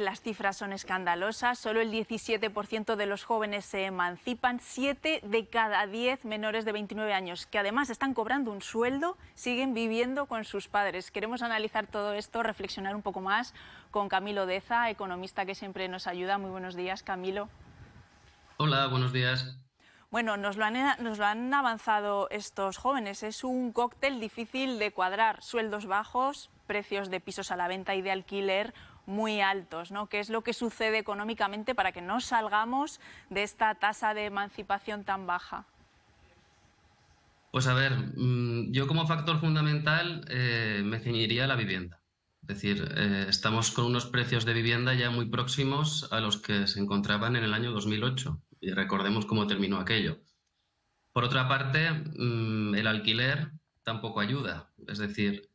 Las cifras son escandalosas, solo el 17% de los jóvenes se emancipan, 7 de cada 10 menores de 29 años, que además están cobrando un sueldo, siguen viviendo con sus padres. Queremos analizar todo esto, reflexionar un poco más con Camilo Deza, economista que siempre nos ayuda. Muy buenos días, Camilo. Hola, buenos días. Bueno, nos lo han avanzado estos jóvenes. Es un cóctel difícil de cuadrar. Sueldos bajos, precios de pisos a la venta y de alquiler muy altos, ¿no? ¿Qué es lo que sucede económicamente para que no salgamos de esta tasa de emancipación tan baja? Pues a ver, yo como factor fundamental me ceñiría a la vivienda. Es decir, estamos con unos precios de vivienda ya muy próximos a los que se encontraban en el año 2008 y recordemos cómo terminó aquello. Por otra parte, el alquiler tampoco ayuda. Es decir,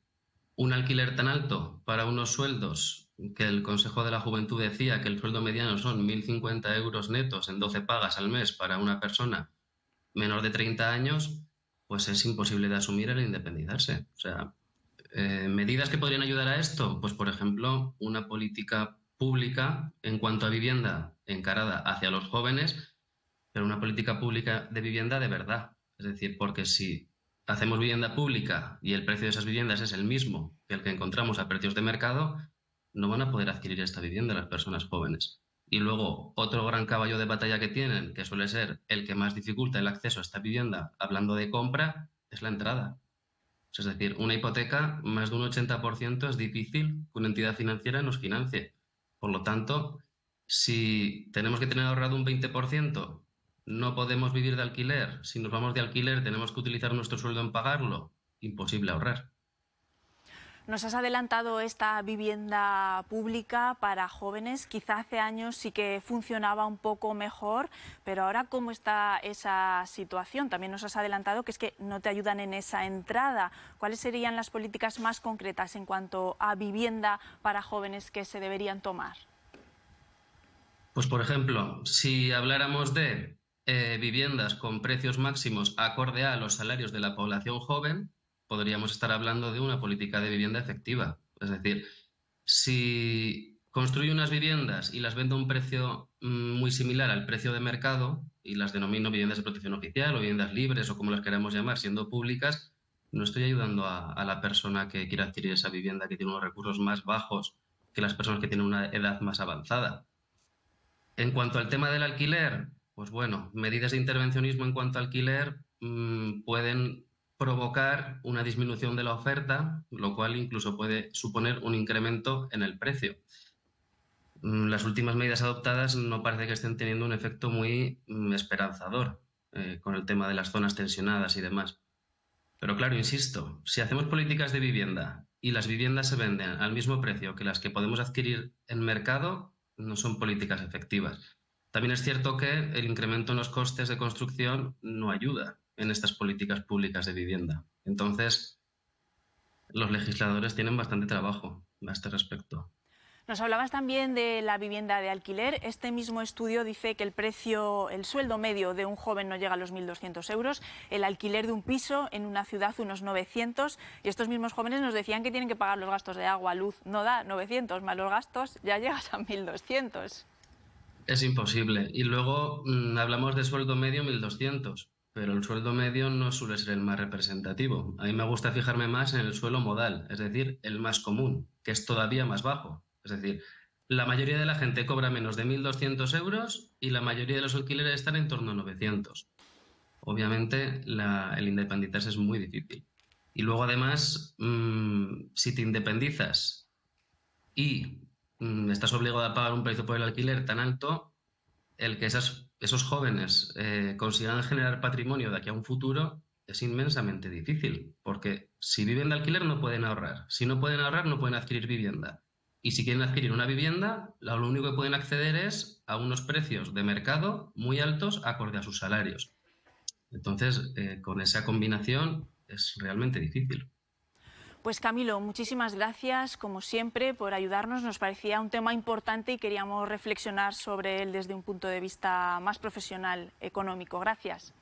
un alquiler tan alto para unos sueldos que el Consejo de la Juventud decía que el sueldo mediano son 1.050 euros netos en 12 pagas al mes para una persona menor de 30 años, pues es imposible de asumir el independizarse. O sea, medidas que podrían ayudar a esto, pues por ejemplo, una política pública en cuanto a vivienda encarada hacia los jóvenes, pero una política pública de vivienda de verdad. Es decir, porque si hacemos vivienda pública y el precio de esas viviendas es el mismo que el que encontramos a precios de mercado, no van a poder adquirir esta vivienda las personas jóvenes. Y luego, otro gran caballo de batalla que tienen, que suele ser el que más dificulta el acceso a esta vivienda, hablando de compra, es la entrada. Es decir, una hipoteca, más de un 80% es difícil que una entidad financiera nos financie. Por lo tanto, si tenemos que tener ahorrado un 20%, no podemos vivir de alquiler. Si nos vamos de alquiler, tenemos que utilizar nuestro sueldo en pagarlo. Imposible ahorrar. Nos has adelantado esta vivienda pública para jóvenes. Quizá hace años sí que funcionaba un poco mejor, pero ahora ¿cómo está esa situación? También nos has adelantado que es que no te ayudan en esa entrada. ¿Cuáles serían las políticas más concretas en cuanto a vivienda para jóvenes que se deberían tomar? Pues, por ejemplo, si habláramos de viviendas con precios máximos acorde a los salarios de la población joven, podríamos estar hablando de una política de vivienda efectiva. Es decir, si construyo unas viviendas y las vendo a un precio muy similar al precio de mercado y las denomino viviendas de protección oficial o viviendas libres o como las queramos llamar, siendo públicas, no estoy ayudando a la persona que quiere adquirir esa vivienda, que tiene unos recursos más bajos que las personas que tienen una edad más avanzada. En cuanto al tema del alquiler, pues bueno, medidas de intervencionismo en cuanto al alquiler pueden provocar una disminución de la oferta, lo cual incluso puede suponer un incremento en el precio. Las últimas medidas adoptadas no parece que estén teniendo un efecto muy esperanzador con el tema de las zonas tensionadas y demás. Pero claro, insisto, si hacemos políticas de vivienda y las viviendas se venden al mismo precio que las que podemos adquirir en mercado, no son políticas efectivas. También es cierto que el incremento en los costes de construcción no ayuda en estas políticas públicas de vivienda. Entonces, los legisladores tienen bastante trabajo a este respecto. Nos hablabas también de la vivienda de alquiler. Este mismo estudio dice que el sueldo medio de un joven no llega a los 1.200 euros, el alquiler de un piso en una ciudad unos 900, y estos mismos jóvenes nos decían que tienen que pagar los gastos de agua, luz. No da 900 más los gastos, ya llegas a 1.200. Es imposible. Y luego hablamos de sueldo medio 1.200, pero el sueldo medio no suele ser el más representativo. A mí me gusta fijarme más en el suelo modal, es decir, el más común, que es todavía más bajo. Es decir, la mayoría de la gente cobra menos de 1.200 euros y la mayoría de los alquileres están en torno a 900. Obviamente, el independizarse es muy difícil. Y luego, además, si te independizas y estás obligado a pagar un precio por el alquiler tan alto, el que esos jóvenes consigan generar patrimonio de aquí a un futuro es inmensamente difícil, porque si viven de alquiler no pueden ahorrar, si no pueden ahorrar no pueden adquirir vivienda. Y si quieren adquirir una vivienda, lo único que pueden acceder es a unos precios de mercado muy altos acorde a sus salarios. Entonces, con esa combinación es realmente difícil. Pues Camilo, muchísimas gracias, como siempre, por ayudarnos. Nos parecía un tema importante y queríamos reflexionar sobre él desde un punto de vista más profesional, económico. Gracias.